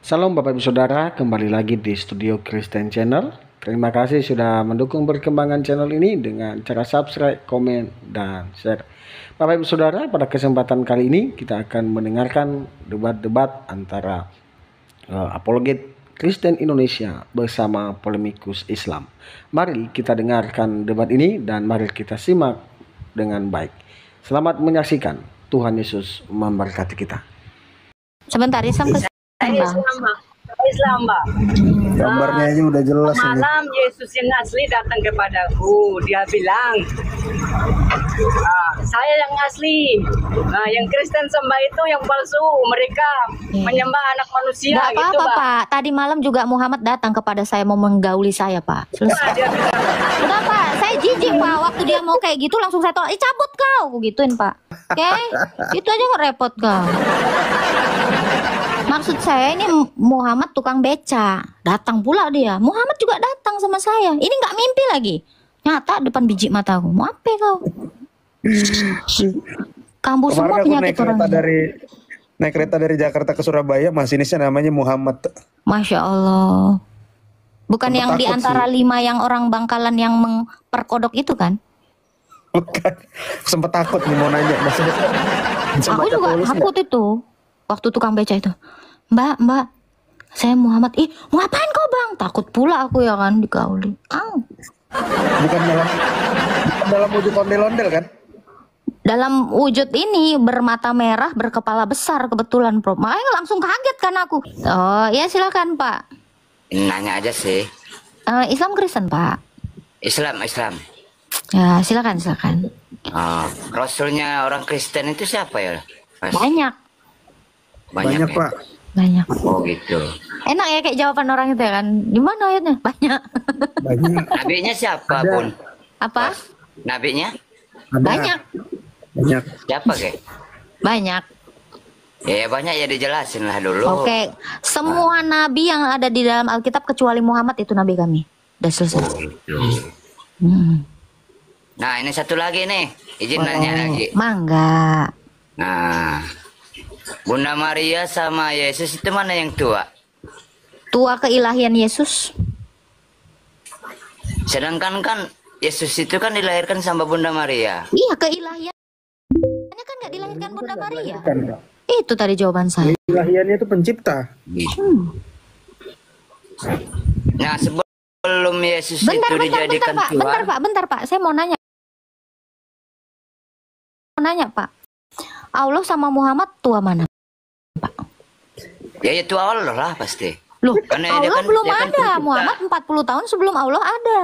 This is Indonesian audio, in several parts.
Salam Bapak Ibu Saudara, kembali lagi di Studio Kristen Channel. Terima kasih sudah mendukung perkembangan channel ini dengan cara subscribe, komen, dan share. Bapak Ibu Saudara, pada kesempatan kali ini kita akan mendengarkan debat-debat antara apologet Kristen Indonesia bersama polemikus Islam. Mari kita dengarkan debat ini dan mari kita simak dengan baik. Selamat menyaksikan. Tuhan Yesus memberkati kita. Sebentar, Islam ke Islam, Mbak. Gambarnya aja udah jelas ini. Malam Yesus yang asli datang kepadaku. Dia bilang, saya yang asli. Nah, yang Kristen sembah itu yang palsu. Mereka menyembah anak manusia. Gak gitu, apa-apa, Mbak. Pak. Tadi malam juga Muhammad datang kepada saya mau menggauli saya, Pak. Selesai. Dia bilang, Udah, Pak. Saya jijik, Pak. Waktu dia mau kayak gitu langsung saya tolak. Cabut kau. Aku gituin, Pak. Oke? Itu aja nggak repot kau. Maksud saya ini Muhammad tukang beca. Datang pula dia. Muhammad juga datang sama saya. Ini nggak mimpi lagi. Nyata depan biji mataku. Mau apa kau? Kambuh semua Kemarin aku penyakit orang. naik kereta dari Jakarta ke Surabaya, masinisnya namanya Muhammad. Masya Allah. Bukan Sempet yang di takut antara sih. 5 yang orang Bangkalan yang memperkodok itu kan? Bukan. Sempet takut nih mau nanya. Aku juga takut itu. Waktu tukang beca itu. Mbak, saya Muhammad. Ih, mau ngapain kau bang? Takut pula aku ya kan digauli. Bukan dalam wujud ondel-ondel kan? Dalam wujud ini bermata merah, berkepala besar kebetulan, Prof. Makanya langsung kaget kan aku. Oh, ya silakan, Pak. Nanya aja sih. Islam Kristen, Pak. Islam. Ya, silakan. Oh, Rasulnya orang Kristen itu siapa ya? Mas? Banyak. Banyak ya? Pak. Banyak. Oh gitu. Enak ya kayak jawaban orang itu ya kan. Gimana ayatnya? Banyak. Banyak. Nabinya siapa Ada. pun? Apa? Nabinya Ada. Banyak. Banyak. siapa kek? Banyak. Ya banyak ya dijelasin lah dulu. Oke, semua nabi yang ada di dalam Alkitab kecuali Muhammad itu nabi kami. Udah selesai. Oh, gitu. Hmm. Nah ini satu lagi nih, izin nanya lagi. Mangga. Nah, Bunda Maria sama Yesus itu mana yang tua? Tua keilahian Yesus. Sedangkan kan Yesus itu kan dilahirkan sama Bunda Maria. Iya, keilahian. Kan nggak dilahirkan Bunda Maria. Bukan, Pak. Itu tadi jawaban saya. Ilahiannya itu pencipta. Nah sebelum Yesus itu dijadikan Tuhan. Bentar, Pak. Saya mau nanya. Pak. Allah sama Muhammad tua mana? Ya itu Allah lah pasti. Loh, Karena dia Allah kan- belum dia kan ada. pencipta. Muhammad 40 tahun sebelum Allah ada.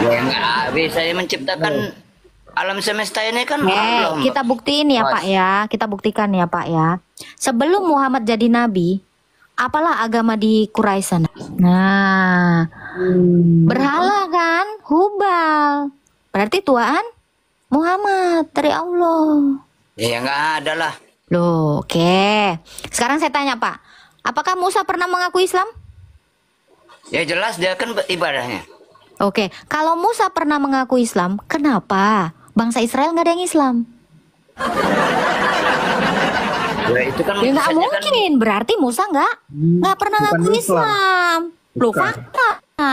Ya nggak bisa menciptakan alam semesta ini kan Allah. Kita buktiin ya, Mas. Pak ya. Kita buktikan ya, Pak ya. Sebelum Muhammad jadi nabi, apalah agama di Quraisy sana? Nah, berhala kan? Hubal. Berarti tuaan Muhammad dari Allah. Ya nggak ada lah. Loh, oke. Sekarang saya tanya, Pak. Apakah Musa pernah mengaku Islam? Ya jelas dia kan ibadahnya. Oke, kalau Musa pernah mengaku Islam, kenapa bangsa Israel nggak ada yang Islam? Ya itu kan Ya nggak saja kan- mungkin. Berarti Musa nggak pernah Bukan ngaku Islam. Islam. Loh, Bukan. fakta.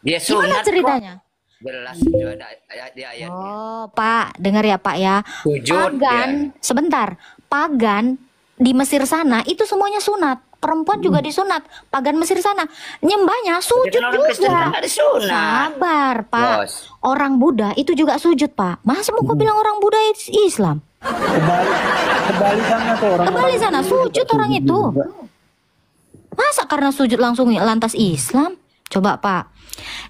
Dia Gimana sunat kok. ceritanya? Jelas itu ada di ayatnya. Oh, Pak, dengar ya, Pak ya. Sujud Pagan, sebentar. Pagan di Mesir sana itu semuanya sunat. Perempuan juga disunat. Pagan Mesir sana nyembahnya sujud Kan orang Kristen kan juga. nggak disunat. Sabar, Pak. Bos. Orang Buddha itu juga sujud, Pak. Masa mau kau bilang orang Buddha Islam? Kebali sana tuh orang. Kembali sana sujud orang itu. Masa karena sujud langsung lantas Islam? Coba, Pak.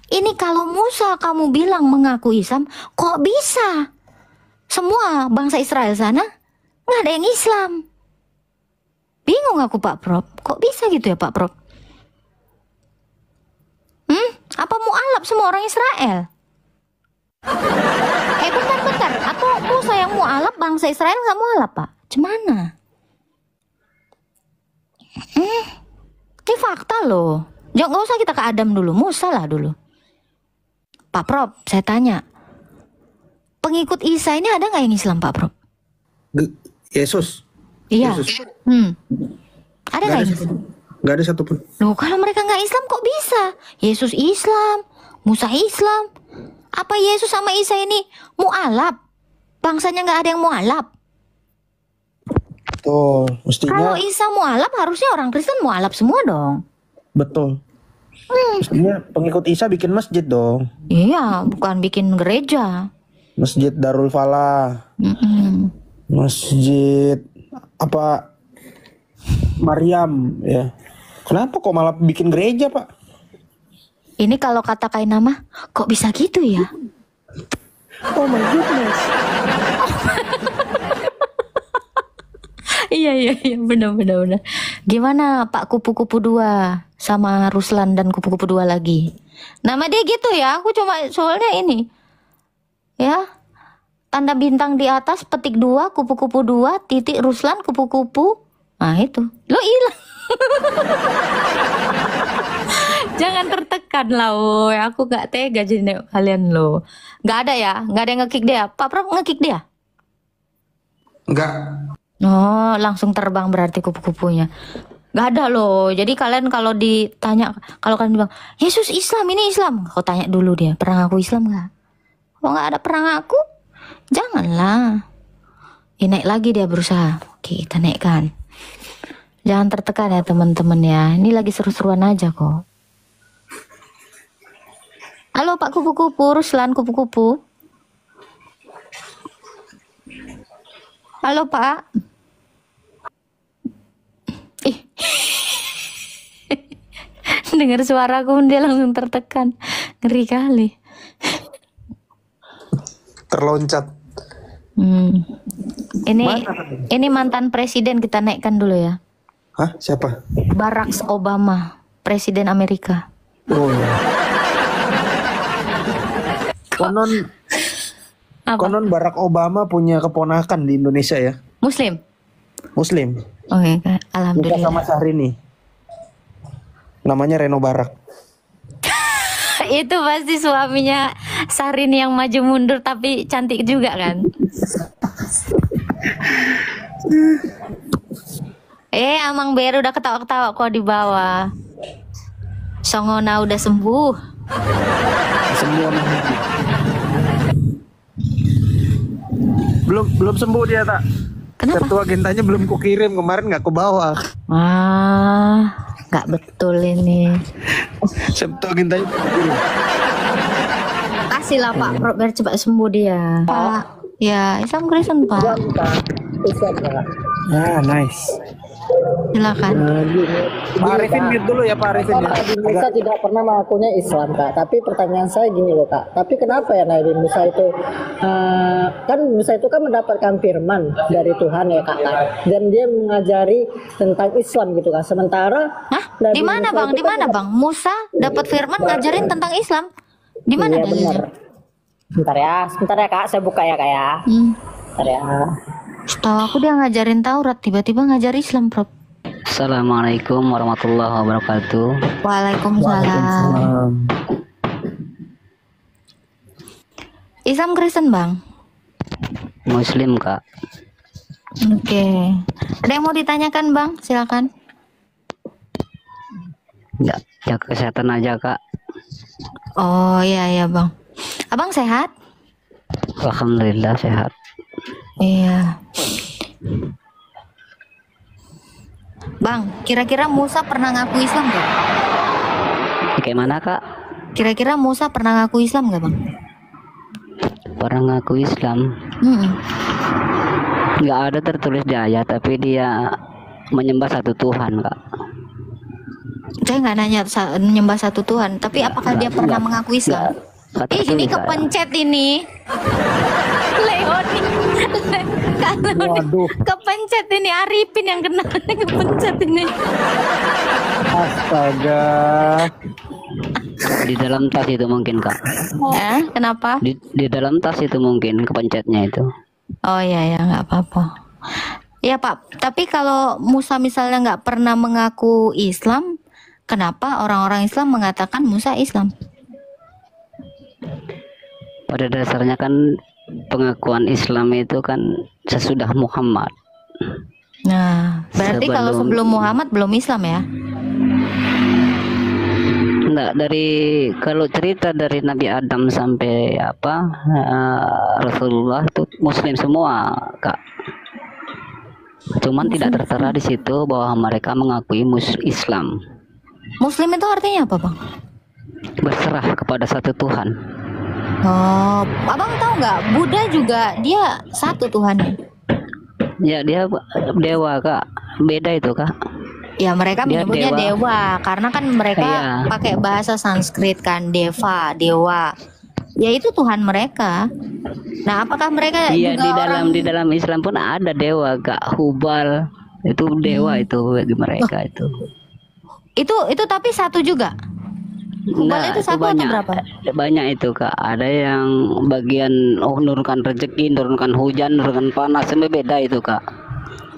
Ini kalau Musa kamu bilang mengaku Islam, kok bisa? Semua bangsa Israel sana nggak ada yang Islam. Bingung aku, Pak Prof. Kok bisa gitu ya, Pak Prof? Apa mualaf semua orang Israel? Bentar. Atau Musa yang mualaf, bangsa Israel nggak mualaf, Pak? Cemana? Ini fakta loh. Jangan, nggak usah kita ke Adam dulu, Musa lah dulu. Pak Prof, saya tanya. Pengikut Isa ini ada nggak yang Islam, Pak Prof? Yesus. Iya. Yesus. Ada Nggak nggak ada Yesus? satupun. Nggak ada satupun. Loh, kalau mereka nggak Islam kok bisa? Yesus Islam, Musa Islam. Apa Yesus sama Isa ini mualaf? Bangsanya nggak ada yang mualaf. Tuh, Kalau mestinya Isa mualaf, harusnya orang Kristen mualaf semua dong. betul. Mestinya pengikut Isa bikin masjid dong. Iya, bukan bikin gereja. Masjid Darul Falah. Mm-mm. Masjid apa Maryam ya. Kenapa kok malah bikin gereja, Pak? Ini kalau kata Kainama, kok bisa gitu ya? Oh my goodness. Iya, benar. Gimana Pak Kupu-Kupu 2 sama Ruslan dan Kupu-Kupu 2 lagi? Nama dia gitu ya, aku cuma soalnya ini. Ya, tanda bintang di atas, petik 2, Kupu-Kupu 2, titik Ruslan, Kupu-Kupu. Nah itu, lo hilang. Jangan tertekan lah, woy. Aku gak tega jadi nengok kalian lo. Gak ada ya, gak ada yang nge-kick dia. Pak Prab nge-kick dia? Enggak. Oh, langsung terbang berarti kupu-kupunya. Gak ada loh. Jadi kalian kalau ditanya, kalau kalian bilang, Yesus Islam, ini Islam. Kau tanya dulu dia, pernah ngaku Islam gak? Kalau gak ada pernah ngaku, janganlah. Naik lagi dia berusaha. Oke, kita naikkan. Jangan tertekan ya teman-teman ya. Ini lagi seru-seruan aja kok. Halo Pak Kupu-Kupu, Ruslan Kupu-Kupu. Halo Pak. Ih. Dengar suaraku dia langsung tertekan. Ngeri kali. Terloncat. Ini mantan presiden, kita naikkan dulu ya. Hah? Siapa? Barack Obama, presiden Amerika. Oh ya. Konon Barack Obama punya keponakan di Indonesia ya. Muslim. Muslim. Oke, Nikah alhamdulillah. sama Syahrini. Namanya Reno Barak. Itu pasti suaminya Sarin yang maju mundur tapi cantik juga kan? Amang Beru udah ketawa-ketawa kok di bawah. Songona udah sembuh. Semua belum sembuh dia, tak. Kenapa? Ketua gentanya belum kukirim kemarin, nggak ke bawah. Nggak betul ini. Ketua gentanya kukirim. Kasih lah Pak Pro biar cepat sembuh dia. Pak, ya Islam Kristen Pak. Ah, nice. Silakan. Pak Arifin mute dulu ya, Pak Arifin ya. Nabi Musa tidak pernah mengakunya Islam, Kak. Tapi pertanyaan saya gini loh, Kak. Tapi kenapa ya Nabi Musa itu kan Musa itu kan mendapatkan firman dari Tuhan ya, Kak. Dan dia mengajari tentang Islam gitu, Kak. Sementara Hah? Nabi Di mana Musa Bang? itu Di kan mana Bang? Musa dapat firman ngajarin tentang Islam. Di mana Iya, dalilnya? benar. Sebentar ya, Kak. Saya buka ya, Kak ya. Bentar ya. Setahu aku dia ngajarin Taurat, tiba-tiba ngajar Islam, Prof. Assalamualaikum warahmatullahi wabarakatuh. Waalaikumsalam. Islam Kristen, Bang? Muslim, Kak. Oke. Ada yang mau ditanyakan, Bang? Silakan. Ya, jaga kesehatan aja, Kak. Oh, iya, Bang. Abang sehat? Alhamdulillah sehat. Iya. Bang, kira-kira Musa pernah ngaku Islam gak? Kayak mana, Kak? Kira-kira Musa pernah ngaku Islam gak, Bang? Pernah ngaku Islam? Nggak ada tertulis di ayat, tapi dia menyembah satu Tuhan, Kak. Saya nggak nanya menyembah satu Tuhan, tapi apakah dia pernah mengaku Islam? Nggak Ini tertulis, Kak. kepencet ini. Leoni. Waduh. Kepencet ini, Arifin yang kena kepencet ini. Astaga. Di dalam tas itu mungkin, Kak. Kenapa? Di dalam tas itu mungkin kepencetnya itu. Oh iya, nggak apa-apa. Ya Pak, tapi kalau Musa misalnya nggak pernah mengaku Islam, kenapa orang-orang Islam mengatakan Musa Islam? Pada dasarnya kan pengakuan Islam itu kan sesudah Muhammad. Nah, berarti kalau sebelum Muhammad belum Islam ya? Enggak, kalau cerita dari Nabi Adam sampai Rasulullah itu Muslim semua, Kak. Cuman tidak tertera di situ bahwa mereka mengakui Islam. Muslim itu artinya apa, Bang? Berserah kepada satu Tuhan. Oh, Abang tahu nggak? Buddha juga dia satu Tuhannya. Ya, dia dewa, Kak. Beda itu, Kak. Ya, mereka Dia menyebutnya dewa karena kan mereka Iya. pakai bahasa Sanskrit kan, deva, dewa. Ya itu Tuhan mereka. Nah, apakah mereka Iya, juga di dalam Islam pun ada dewa, Kak. Hubal itu dewa itu bagi mereka itu. itu tapi satu juga? Hubal itu satu atau banyak, berapa? banyak itu, Kak. Ada yang bagian nurunkan rezeki, nurunkan hujan, nurunkan panas, semua beda itu, Kak.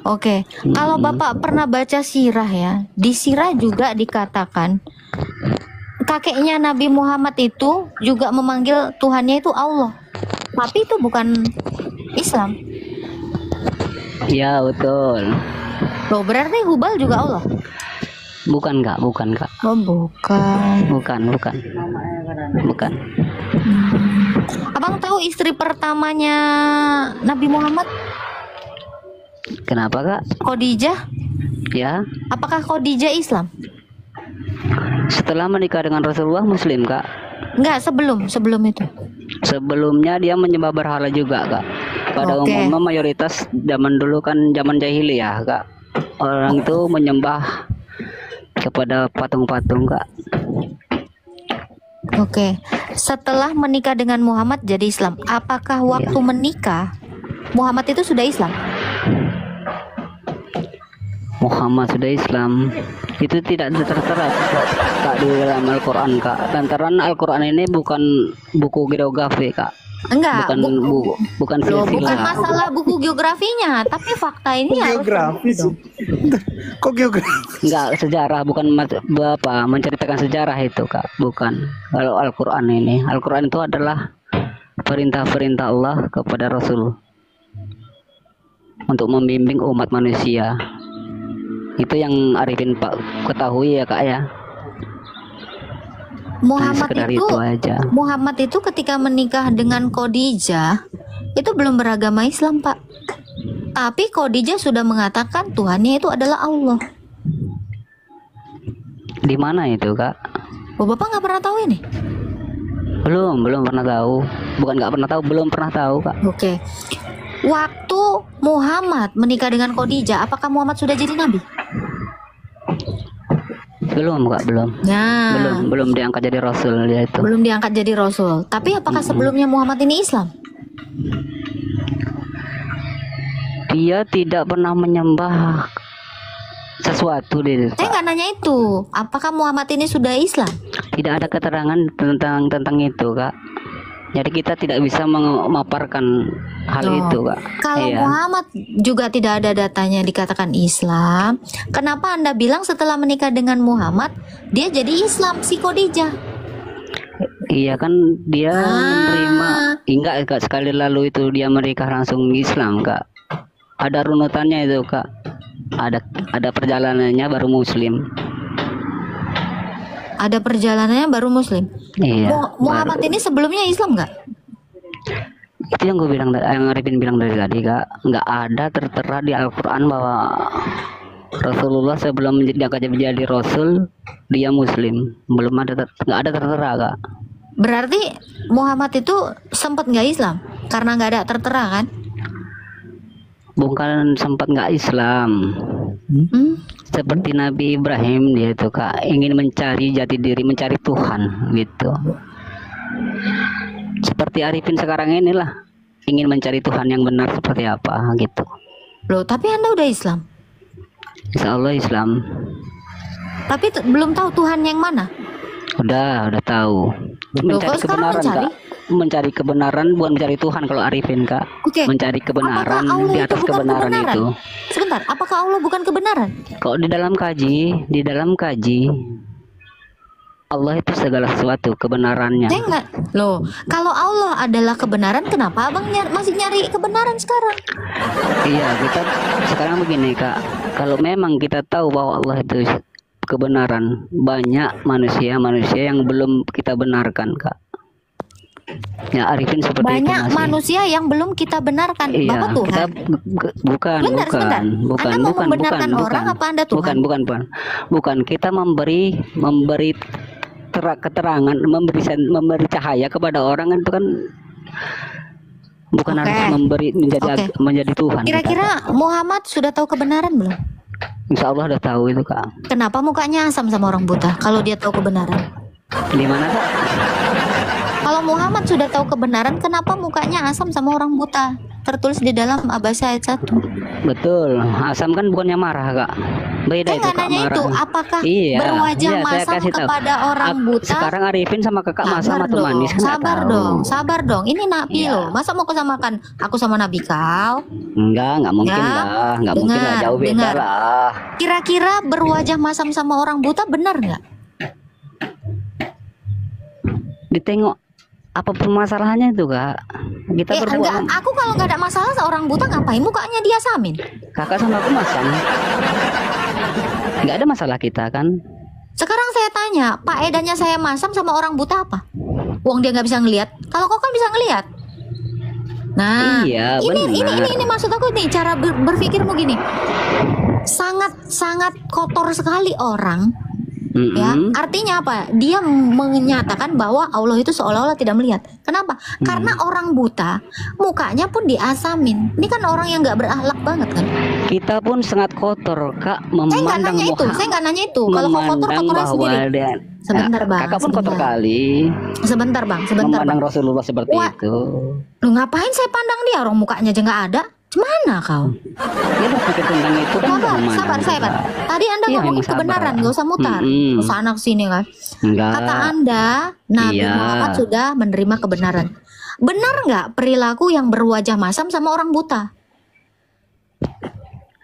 Oke, kalau Bapak pernah baca sirah ya, di sirah juga dikatakan kakeknya Nabi Muhammad itu juga memanggil Tuhannya itu Allah, tapi itu bukan Islam. Ya, betul. Loh, berarti Hubal juga Allah? Bukan, Kak, bukan, Kak. Oh, bukan. Bukan. Abang tahu istri pertamanya Nabi Muhammad? Kenapa, Kak? Khadijah. Ya, Apakah Khadijah Islam? setelah menikah dengan Rasulullah Muslim, Kak. Enggak, sebelum itu. Sebelumnya dia menyembah berhala juga, Kak. Pada Oke. umumnya mayoritas zaman dulu kan zaman jahiliyah, Kak. Orang itu menyembah kepada patung-patung, Kak. Oke. Setelah menikah dengan Muhammad jadi Islam. Apakah waktu menikah Muhammad itu sudah Islam? Muhammad sudah Islam itu tidak tertera, Kak, di dalam Al-Quran, Kak. Lantaran Al-Quran ini bukan buku geografi, Kak. Enggak. Bukan Loh, bukan silsilah. masalah buku geografinya, tapi fakta ini harus Geografi dong. Kok geografi? Enggak, sejarah, bukan menceritakan sejarah itu, Kak. Bukan. Kalau Al-Quran ini, Al-Quran itu adalah perintah-perintah Allah kepada Rasul untuk membimbing umat manusia. Itu yang Arifin Pak ketahui ya, Kak, ya. Muhammad sekedar itu itu aja. Muhammad itu ketika menikah dengan Khadijah itu belum beragama Islam, Pak. Tapi Khadijah sudah mengatakan Tuhannya itu adalah Allah. Di mana itu, Kak? Oh, Bapak nggak pernah tahu ini? Belum pernah tahu. Bukan nggak pernah tahu, belum pernah tahu, Kak. Oke. Waktu Muhammad menikah dengan Khadijah, apakah Muhammad sudah jadi nabi? Belum, Kak, belum. Nah, Belum diangkat jadi rasul dia itu. belum diangkat jadi rasul. Tapi apakah sebelumnya Muhammad ini Islam? Dia tidak pernah menyembah sesuatu dia. Saya nggak nanya itu. Apakah Muhammad ini sudah Islam? Tidak ada keterangan tentang itu, Kak. Jadi kita tidak bisa memaparkan hal Oh. itu, Kak. Kalau Iya. Muhammad juga tidak ada datanya dikatakan Islam, kenapa Anda bilang setelah menikah dengan Muhammad dia jadi Islam si Khadijah? Iya kan dia menerima. Enggak, Kak, sekali lalu itu dia menikah langsung Islam, Kak. Ada runutannya itu, Kak. Ada perjalanannya baru Muslim. Ada perjalanannya baru Muslim. Iya. Muhammad ini sebelumnya Islam nggak? Itu yang gue bilang, yang Arifin bilang dari tadi, Kak. Nggak ada tertera di Al-Quran bahwa Rasulullah sebelum menjadi Rasul dia Muslim. Belum ada, nggak ada tertera, Kak. Berarti Muhammad itu sempat nggak Islam karena nggak ada tertera kan? Bukan sempat nggak Islam. Seperti Nabi Ibrahim dia itu, Kak, ingin mencari jati diri, mencari Tuhan gitu. Seperti Arifin sekarang inilah, ingin mencari Tuhan yang benar seperti apa gitu. Loh, tapi Anda udah Islam. Insya Allah Islam. Tapi belum tahu Tuhan yang mana. Udah tahu. Loh, Mencari kok sekarang kebenaran, mencari? Kak. Mencari kebenaran bukan mencari Tuhan kalau Arifin, Kak. Oke. Mencari kebenaran Apakah Allah di itu atas bukan kebenaran itu. Sebentar, apakah Allah bukan kebenaran? Kok di dalam kaji Allah itu segala sesuatu kebenarannya. Saya enggak. Loh, kalau Allah adalah kebenaran, kenapa abang masih nyari kebenaran sekarang? Iya, kita sekarang begini Kak, kalau memang kita tahu bahwa Allah itu kebenaran, banyak manusia yang belum kita benarkan Kak. Ya Arifin seperti Banyak itu masih. manusia yang belum kita benarkan. Iya, Bapak Tuhan. kita bukan, Bentar, sebentar. Anda mau membenarkan orang apa Anda Tuhan? Bukan. Kita memberi keterangan, memberi cahaya kepada orang itu kan bukan Oke. harus menjadi Tuhan. Kira-kira Muhammad sudah tahu kebenaran belum? Insya Allah udah tahu itu Kak. Kenapa mukanya asam sama orang buta kalau dia tahu kebenaran? Di mana Kak? Kalau Muhammad sudah tahu kebenaran, kenapa mukanya asam sama orang buta? Tertulis di dalam Abasa ayat 1. Betul. Asam kan bukannya marah Kak. Beda Saya itu nggak Kak, nanya marah. itu. Apakah Iya, berwajah iya, saya masam kasih tahu. kepada orang buta? Sekarang Arifin sama kakak masam Sabar atau dong, manis kan nggak sabar tahu. dong, sabar dong. Ini Nabi Iya. loh. Masa mau kesamakan aku sama Nabi kau? Nggak mungkin Ya, lah, nggak mungkin lah, dengar, jauh beda dengar. lah. Kira-kira berwajah masam sama orang buta benar nggak? Ditengok apa permasalahannya itu Kak? Kita Enggak, berbuat, aku kalau nggak ada masalah seorang buta ngapain mukanya dia samin? kakak sama aku masam. Nggak ada masalah kita kan? Sekarang saya tanya, Pak edanya saya masam sama orang buta apa? Wong dia nggak bisa ngelihat. Kalau kau kan bisa ngelihat. Nah, Iya, ini maksud aku nih cara berpikirmu gini. Sangat kotor sekali orang. Ya, artinya apa? Dia menyatakan bahwa Allah itu seolah-olah tidak melihat. Kenapa? Karena orang buta mukanya pun diasamin. Ini kan orang yang nggak berakhlak banget kan? Kita pun sangat kotor Kak, Saya nggak memandang nanya itu. Saya nggak nanya itu. Kalau kau kotor kotornya sendiri. Sebentar, Bang, Kakak pun kotor sebentar. kali. Sebentar bang, sebentar Memandang bang. Rasulullah seperti Wah. itu. Lu ngapain saya pandang dia? Orang mukanya aja nggak ada. Gimana kau? Dia berpikir tentang itu kan. Sabar. Tadi Anda Iya, ngomongin emang sabar. kebenaran, gak usah mutar. Mm-mm. Sana sini kan. Enggak. Kata Anda, Nabi Iya. Muhammad sudah menerima kebenaran. Benar nggak perilaku yang berwajah masam sama orang buta?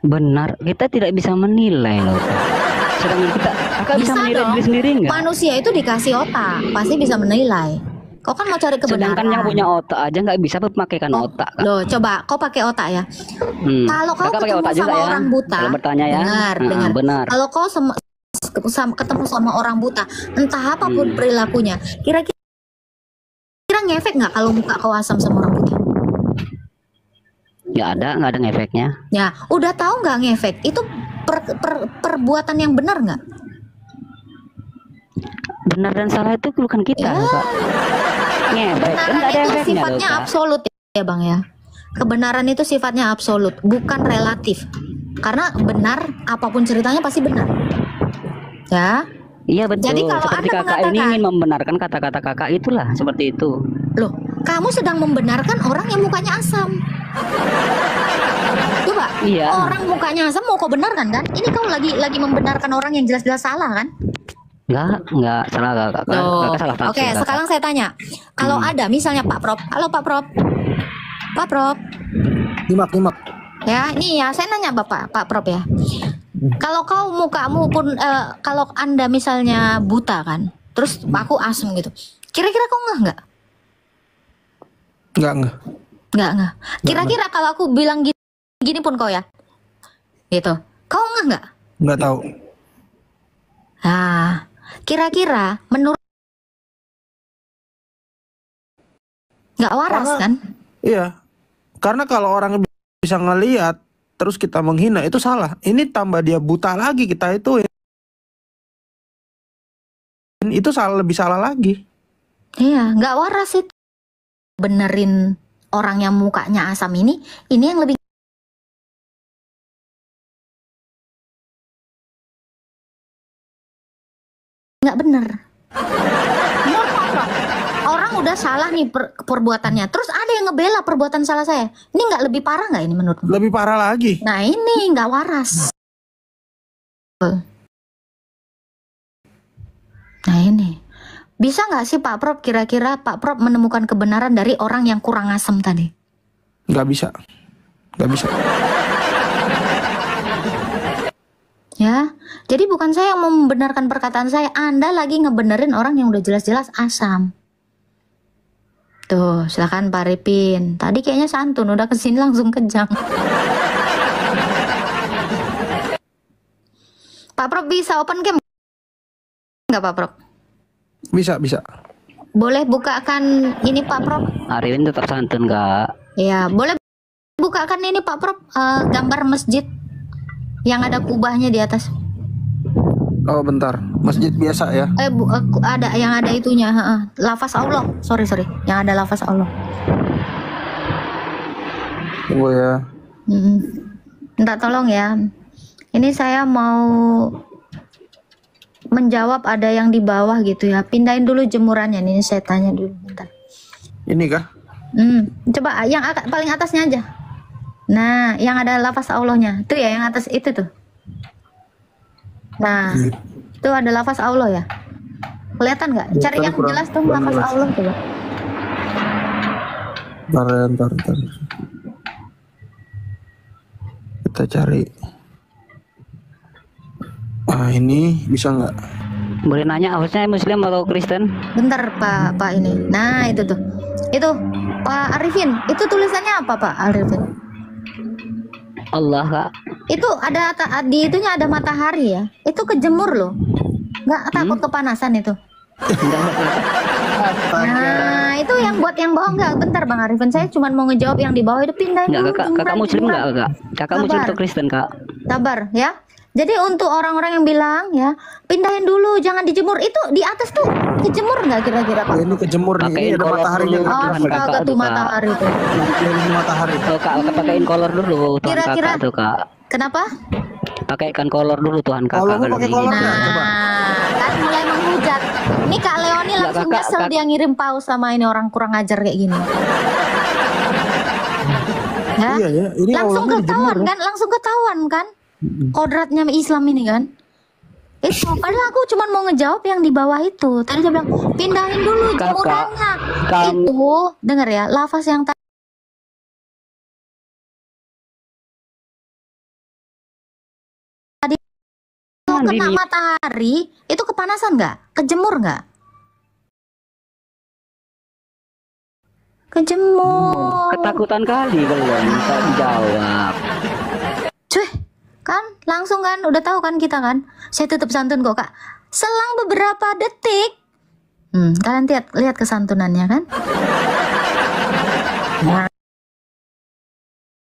Benar, kita tidak bisa menilai loh. Sedangkan kakak bisa menilai dong. diri sendiri nggak? Manusia itu dikasih otak, pasti bisa menilai. Kau kan mau cari kebenaran. Sedangkan yang punya otak aja nggak bisa memakaikan otak. Kak. Loh, coba kau pakai otak ya. Kalau kau Kakak pakai ketemu otak sama juga ya. orang buta, Kalau bertanya ya. dengar. Benar. Kalau kau ketemu sama orang buta, entah apapun perilakunya, kira-kira ngefek nggak kalau muka kau asam sama orang buta? Nggak ada ngefeknya. Ya, udah tahu nggak ngefek? Itu perbuatan yang benar nggak? Benar dan salah itu bukan kita, Ya. Kak. Ngefek kan nggak ada Kebenaran itu efeknya loh, sifatnya Kak. absolut ya bang ya. Kebenaran itu sifatnya absolut, bukan relatif. Karena benar, apapun ceritanya pasti benar. Ya, Iya betul. Jadi kalau seperti Anda kakak ini mengatakan- ingin membenarkan kata-kata kakak itulah seperti itu. loh, kamu sedang membenarkan orang yang mukanya asam. Coba, Iya. orang mukanya asam mau kau benarkan kan? Ini kau lagi membenarkan orang yang jelas-jelas salah kan? Nggak salah kakak. Loh, Kakak salah tafsir. Oke, Kakak. sekarang saya tanya, kalau ada misalnya Pak Prop, halo Pak Prop, Pak Prop, Nyimak. ya, ini ya saya nanya Pak Prop ya. Kalau kau mukamu pun, kalau Anda misalnya buta kan, terus aku asem gitu, kira-kira kau nggak? Enggak. Nggak. Kira-kira kalau aku bilang gini pun kau ya, gitu, kau nggak? Enggak tahu. Nah, kira-kira menurut nggak waras Karena- kan? Iya. Karena kalau orang bisa ngelihat terus kita menghina itu salah. Ini tambah dia buta lagi kita itu. Itu salah, lebih salah lagi. Iya, nggak waras itu. Benerin orang yang mukanya asam ini yang lebih. Nggak bener. Menurut Pak Prof, orang udah salah nih perbuatannya, terus ada yang ngebela perbuatan salah saya. Ini nggak lebih parah nggak ini menurut? Lebih parah lagi. Nah ini nggak waras. Nah ini bisa nggak sih Pak Prop, kira-kira Pak Prop menemukan kebenaran dari orang yang kurang asem tadi? Nggak bisa. Ya, jadi bukan saya yang membenarkan perkataan saya. Anda lagi ngebenerin orang yang udah jelas-jelas asam. Tuh, silakan Pak Arifin. Tadi kayaknya santun, udah kesini langsung kejang. Pak Prof bisa open cam nggak Pak Prof? Bisa. Boleh bukakan ini Pak Prof? Arifin tetap santun kak. Ya, boleh bukakan ini Pak Prof, gambar masjid yang ada kubahnya di atas. Oh bentar, masjid biasa ya? Ada yang ada itunya, lafaz Allah. Sorry, yang ada lafaz Allah. Tunggu ya. Minta tolong ya. Ini saya mau menjawab ada yang di bawah gitu ya. Pindahin dulu jemurannya. Ini saya tanya dulu. Bentar. Ini kah? Coba yang paling atasnya aja. Nah, yang ada lafaz Allahnya. Itu ya, yang atas itu tuh. Nah, itu ada lafaz Allah ya. Kelihatan nggak? Cari yang jelas tuh lafaz Allah coba. Bentar. Kita cari. Ini bisa nggak? Boleh nanya hostnya Muslim atau Kristen? Bentar Pak ini. Nah itu tuh. Itu Pak Arifin. Itu tulisannya apa Pak Arifin? Allah kak. Itu ada di itunya ada matahari ya. Itu kejemur loh. Nggak takut kepanasan itu. Nah itu yang buat yang bawah nggak. Bentar Bang Arifin. Saya cuma mau ngejawab yang di bawah itu pindahin dulu. Kakak Muslim nggak kak? Kakak Muslim atau Kristen kak? Sabar ya. Jadi untuk orang-orang yang bilang ya pindahin dulu jangan dijemur, itu di atas tuh kejemur nggak kira-kira Pak? Ini kejemur nih, ini ada mataharinya. Astaga tuh matahari tuh. Ini matahari. Tuh kak, pakaiin kolor dulu Tuhan Kira-kira kakak tuh kak. Kenapa? Pakaikan kolor dulu Tuhan kakak. Kalau pakai kolor nggak? Coba. Kan mulai menghujat. Ini Kak Leoni langsung nyesel dia ngirim paus sama ini orang kurang ajar kayak gini. Ya? Iya ya, ini Langsung Allahnya dijemur, ketahuan kan? Langsung ketahuan kan? Kodratnya Islam ini kan? Itu padahal aku cuma mau ngejawab yang di bawah itu. Tadi dia bilang pindahin dulu jemurannya. Itu dengar ya, lafaz yang tadi kena matahari itu kepanasan nggak? Kejemur nggak? Kejemur. Ketakutan kali belum bisa dijawab. Cuy, kan langsung kan udah tahu kan kita kan. Saya tutup santun kok Kak. Selang beberapa detik. Kalian lihat kesantunannya kan?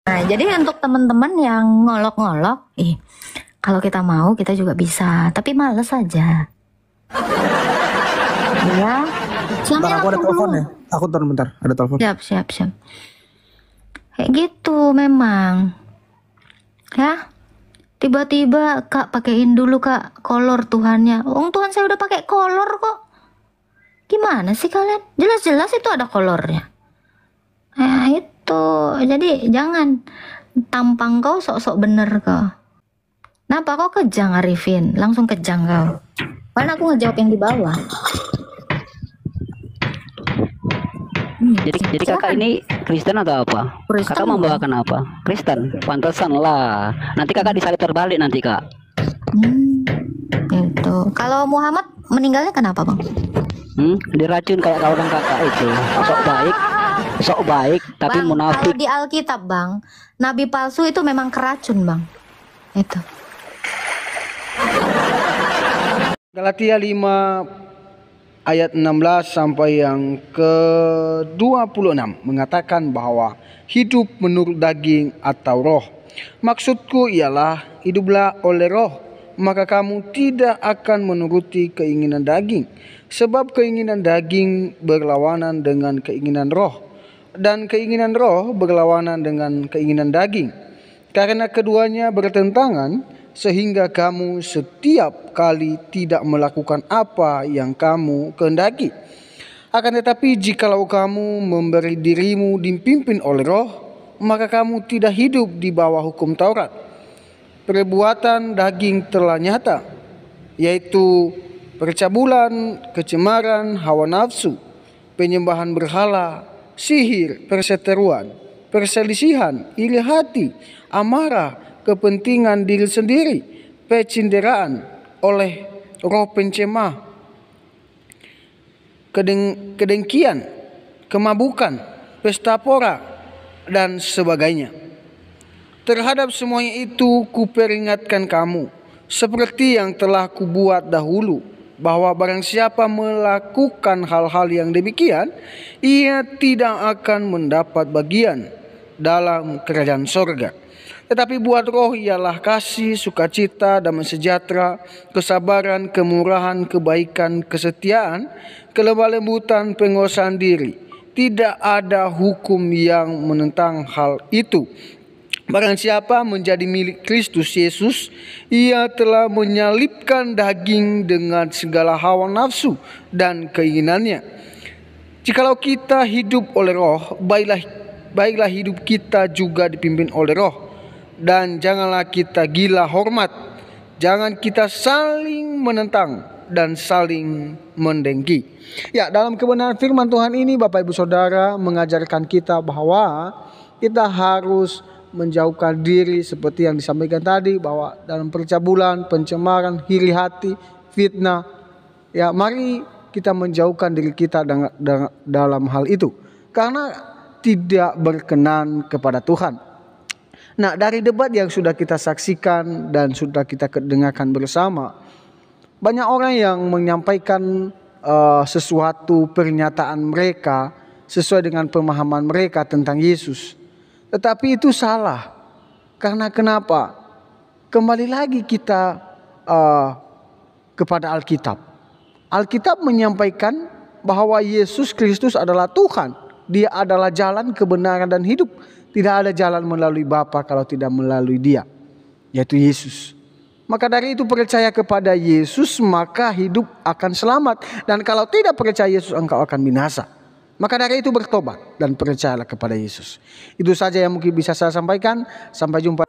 Nah, jadi untuk teman-teman yang ngolok-ngolok, kalau kita mau kita juga bisa, tapi males aja. Ya. Bentar, aku ada telepon ya. Aku bentar, ada telepon. Siap. Kayak gitu memang. Ya. Tiba-tiba Kak pakein dulu Kak kolor Tuhannya. Tuhan saya udah pakai kolor kok. Gimana sih kalian? Jelas-jelas itu ada kolornya. Nah itu. Jadi jangan tampang kau sok-sok bener kau. Kenapa kau kejang Arifin? Langsung kejang kau. Karena aku ngejawab yang di bawah. Jadi kakak ini Kristen atau apa? Kristen. Kakak membawakan apa? Kristen. Pantesan lah. Nanti kakak disalib terbalik nanti kak. Itu. Kalau Muhammad meninggalnya kenapa bang? Diracun kayak orang kakak itu. Sok baik tapi Bang, munafik. kalau di Alkitab bang, nabi palsu itu memang keracun bang. Itu. Galatia 5 ayat 16 sampai yang ke-26 mengatakan bahwa hidup menurut daging atau roh. Maksudku ialah hiduplah oleh roh, maka kamu tidak akan menuruti keinginan daging. Sebab keinginan daging berlawanan dengan keinginan roh, dan keinginan roh berlawanan dengan keinginan daging. Karena keduanya bertentangan, sehingga kamu setiap kali tidak melakukan apa yang kamu kehendaki. Akan tetapi jikalau kamu memberi dirimu dipimpin oleh roh, maka kamu tidak hidup di bawah hukum Taurat. Perbuatan daging telah nyata, yaitu percabulan, kecemaran, hawa nafsu, penyembahan berhala, sihir, perseteruan, perselisihan, iri hati, amarah, kepentingan diri sendiri, pecinderaan, oleh roh pencemah, kedengkian, kemabukan, pesta pora, dan sebagainya. Terhadap semuanya itu kuperingatkan kamu, seperti yang telah kubuat dahulu, bahwa barang siapa melakukan hal-hal yang demikian, ia tidak akan mendapat bagian dalam kerajaan sorga. Tetapi buat roh ialah kasih, sukacita, damai sejahtera, kesabaran, kemurahan, kebaikan, kesetiaan, kelemah lembutan, penguasaan diri. Tidak ada hukum yang menentang hal itu. Barang siapa menjadi milik Kristus Yesus, ia telah menyalibkan daging dengan segala hawa nafsu dan keinginannya. Jikalau kita hidup oleh roh, baiklah hidup kita juga dipimpin oleh roh. Dan janganlah kita gila hormat, jangan kita saling menentang dan saling mendengki. Ya, dalam kebenaran firman Tuhan ini Bapak Ibu Saudara mengajarkan kita bahwa kita harus menjauhkan diri seperti yang disampaikan tadi, bahwa dalam percabulan, pencemaran, iri hati, fitnah, ya mari kita menjauhkan diri kita dalam hal itu, karena tidak berkenan kepada Tuhan. Nah, dari debat yang sudah kita saksikan dan sudah kita dengarkan bersama, banyak orang yang menyampaikan sesuatu pernyataan mereka sesuai dengan pemahaman mereka tentang Yesus. Tetapi itu salah. Karena kenapa? Kembali lagi kita kepada Alkitab. Alkitab menyampaikan bahwa Yesus Kristus adalah Tuhan. Dia adalah jalan, kebenaran, dan hidup. Tidak ada jalan melalui Bapa kalau tidak melalui Dia, yaitu Yesus. Maka dari itu percaya kepada Yesus, maka hidup akan selamat. Dan kalau tidak percaya Yesus, engkau akan binasa. Maka dari itu bertobat dan percayalah kepada Yesus. Itu saja yang mungkin bisa saya sampaikan. Sampai jumpa.